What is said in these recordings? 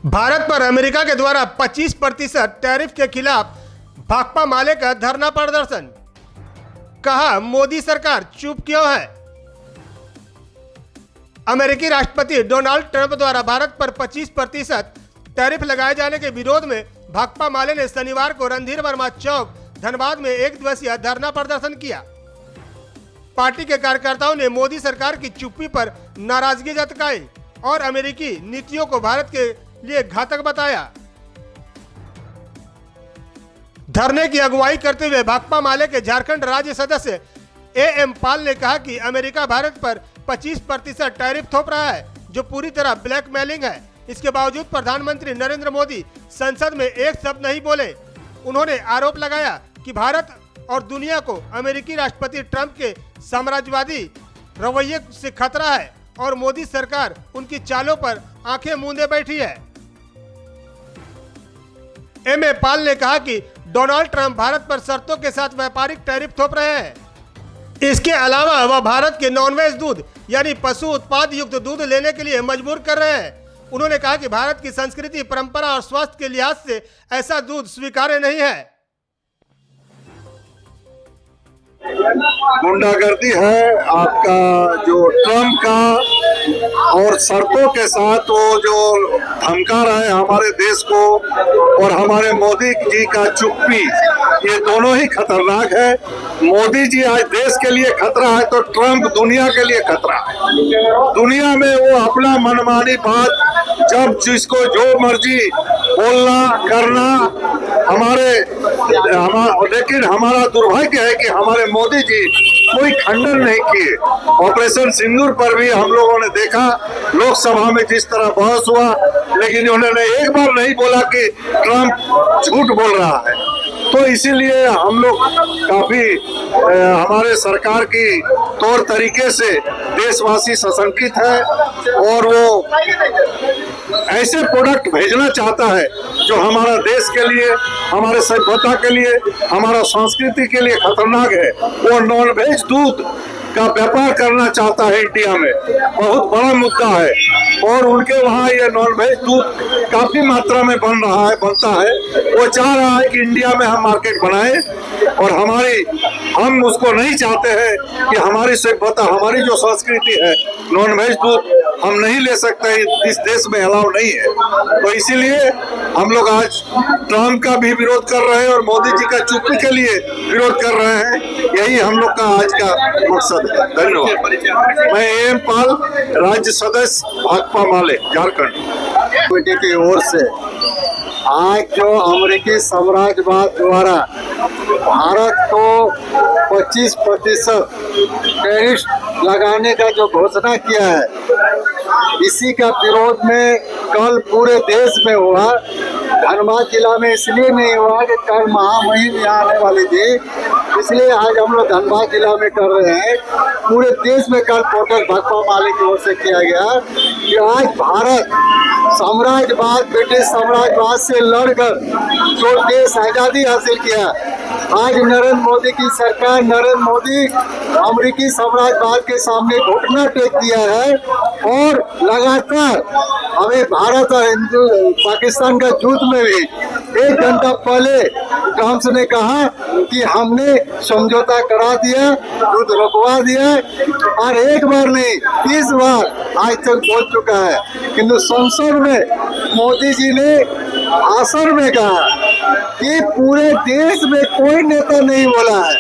भारत पर अमेरिका के द्वारा 25% टैरिफ के खिलाफ भाकपा माले का धरना प्रदर्शन। कहा, मोदी सरकार चुप क्यों है। अमेरिकी राष्ट्रपति डोनाल्ड ट्रंप द्वारा भारत पर 25% टैरिफ लगाए जाने के विरोध में भाकपा माले ने शनिवार को रणधीर वर्मा चौक धनबाद में एक दिवसीय धरना प्रदर्शन किया। पार्टी के कार्यकर्ताओं ने मोदी सरकार की चुप्पी पर नाराजगी जताई और अमेरिकी नीतियों को भारत के लिए घातक बताया। धरने की अगुवाई करते हुए भाकपा माले के झारखंड राज्य सदस्य एएम पाल ने कहा कि अमेरिका भारत पर 25% टैरिफ थोप रहा है, जो पूरी तरह ब्लैकमेलिंग है। इसके बावजूद प्रधानमंत्री नरेंद्र मोदी संसद में एक शब्द नहीं बोले। उन्होंने आरोप लगाया कि भारत और दुनिया को अमेरिकी राष्ट्रपति ट्रंप के साम्राज्यवादी रवैये से खतरा है और मोदी सरकार उनकी चालों पर आंखें मूंदे बैठी है। एम.ए. पाल ने कहा कि डोनाल्ड ट्रंप भारत पर शर्तों के साथ व्यापारिक टैरिफ थोप रहे हैं। इसके अलावा वह भारत के नॉनवेज दूध यानी पशु उत्पाद युक्त दूध लेने के लिए मजबूर कर रहे हैं। उन्होंने कहा कि भारत की संस्कृति, परंपरा और स्वास्थ्य के लिहाज से ऐसा दूध स्वीकार्य नहीं है। गुंडागर्दी है आपका जो ट्रम्प का, और शर्तों के साथ वो जो धमका रहे हैं हमारे देश को, और हमारे मोदी जी का चुप्पी, ये दोनों ही खतरनाक है। मोदी जी आज देश के लिए खतरा है तो ट्रम्प दुनिया के लिए खतरा है। दुनिया में वो अपना मनमानी बात, जब जिसको जो मर्जी बोलना करना, लेकिन हमारा दुर्भाग्य है कि हमारे मोदी जी कोई खंडन नहीं किए। ऑपरेशन सिंदूर पर भी हम लोगों ने देखा लोकसभा में जिस तरह बहस हुआ, लेकिन उन्होंने एक बार नहीं बोला कि ट्रम्प झूठ बोल रहा है। तो इसीलिए हम लोग काफी हमारे सरकार की तौर तरीके से देशवासी सशंकित है, और वो ऐसे प्रोडक्ट भेजना चाहता है जो हमारा देश के लिए, हमारे सभ्यता के लिए, हमारा संस्कृति के लिए खतरनाक है। वो नॉन वेज दूध का व्यापार करना चाहता है इंडिया में, बहुत बड़ा मुद्दा है। और उनके वहाँ ये नॉन वेज दूध काफी मात्रा में बनता है। वो चाह रहा है कि इंडिया में हम मार्केट बनाए, और हम उसको नहीं चाहते हैं कि हमारी सभ्यता, हमारी जो संस्कृति है, नॉन वेज दूध हम नहीं ले सकते, इस देश में अलाउ नहीं है। तो इसीलिए हम लोग आज ट्रम्प का भी विरोध कर रहे हैं और मोदी जी का चुप्पी के लिए विरोध कर रहे हैं। यही हम लोग का आज का मकसद है। धन्यवाद। मैं एम पाल, राज्य सदस्य भाकपा माले, झारखंड कमेटी की ओर से आज जो अमेरिकी साम्राज्यवाद द्वारा भारत को 25% टैरिफ लगाने का जो घोषणा किया है, इसी का विरोध में कल पूरे देश में हुआ। धनबाद जिला में इसलिए नहीं हुआ कि कल महामहिम यहाँ आने वाली थी, इसलिए आज हम लोग धनबाद जिला में कर रहे हैं। पूरे देश में कल प्रोटेस्ट भाकपा माले की ओर से किया गया कि आज भारत साम्राज्यवाद, ब्रिटिश साम्राज्यवाद से लड़कर जो देश आजादी हासिल किया, आज नरेंद्र मोदी की सरकार, नरेंद्र मोदी अमेरिकी साम्राज्यवाद के सामने घुटना टेक दिया है, और लगातार हमें भारत और पाकिस्तान का युद्ध में भी 1 घंटा पहले ट्रम्प ने कहा कि हमने समझौता करा दिया, युद्ध रुकवा दिया, और एक बार नहीं 30 बार आज तक बोल चुका है। किंतु संसद में मोदी जी ने भाषण में कहा कि पूरे देश में कोई नेता नहीं बोला है,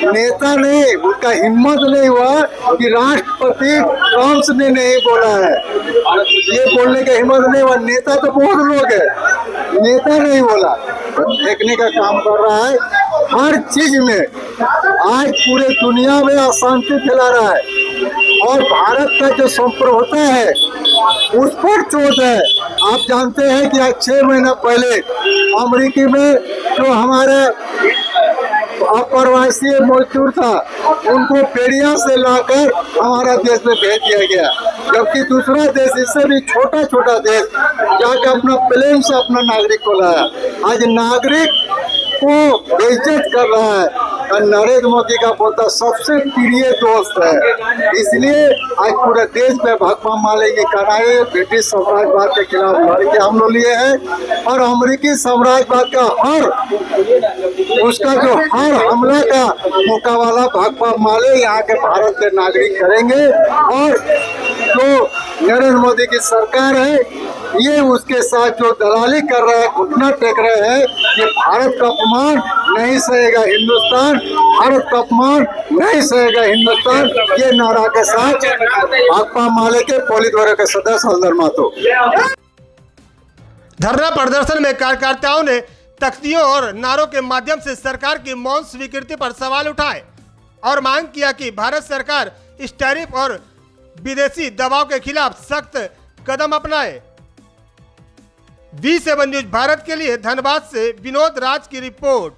नेता नहीं, उसका हिम्मत नहीं हुआ कि राष्ट्रपति ट्रम्प ने नहीं बोला है, ये बोलने का हिम्मत नहीं हुआ। नेता तो बहुत लोग है, नेता नहीं बोला, देखने का काम कर रहा है। हर चीज में आज पूरे दुनिया में अशांति फैला रहा है, और भारत का जो संप्रभुता है उस पर चोट है। आप जानते हैं कि आज 6 महीना पहले अमेरिकी में जो हमारा अप्रवासी मजदूर था, उनको पेड़िया से लाकर हमारा देश में भेज दिया गया, जबकि दूसरा देश, इससे भी छोटा देश, जाकर अपना प्लेन से अपना नागरिक को लाया। आज नागरिक को बेइज्जत कर रहा है, नरेंद्र मोदी का बोलता सबसे प्रिय दोस्त है। इसलिए आज पूरे देश में भाकपा माले की कड़ाई ब्रिटिश साम्राज्यवाद के खिलाफ लड़ के हम लोग लिए हैं और अमेरिकी साम्राज्यवाद का हर हमला का मुकाबला भाकपा माले यहाँ के भारत के नागरिक करेंगे। और जो नरेंद्र मोदी की सरकार है ये उसके साथ जो दलाली कर रहे हैं, घुटना टेक रहे हैं, ये भारत का अपमान नहीं सहेगा हिंदुस्तान, भारत का अपमान नहीं सहेगा हिंदुस्तान। ये नारा के साथ भाकपा माले के पोलित ब्यूरो के सदस्य हल्दर महतो। धरना प्रदर्शन में कार्यकर्ताओं ने तख्तियों और नारों के माध्यम से सरकार की मौन स्वीकृति पर सवाल उठाए और मांग किया कि भारत सरकार इस टैरिफ और विदेशी दबाव के खिलाफ सख्त कदम अपनाए। V7 न्यूज भारत के लिए धनबाद से विनोद राज की रिपोर्ट।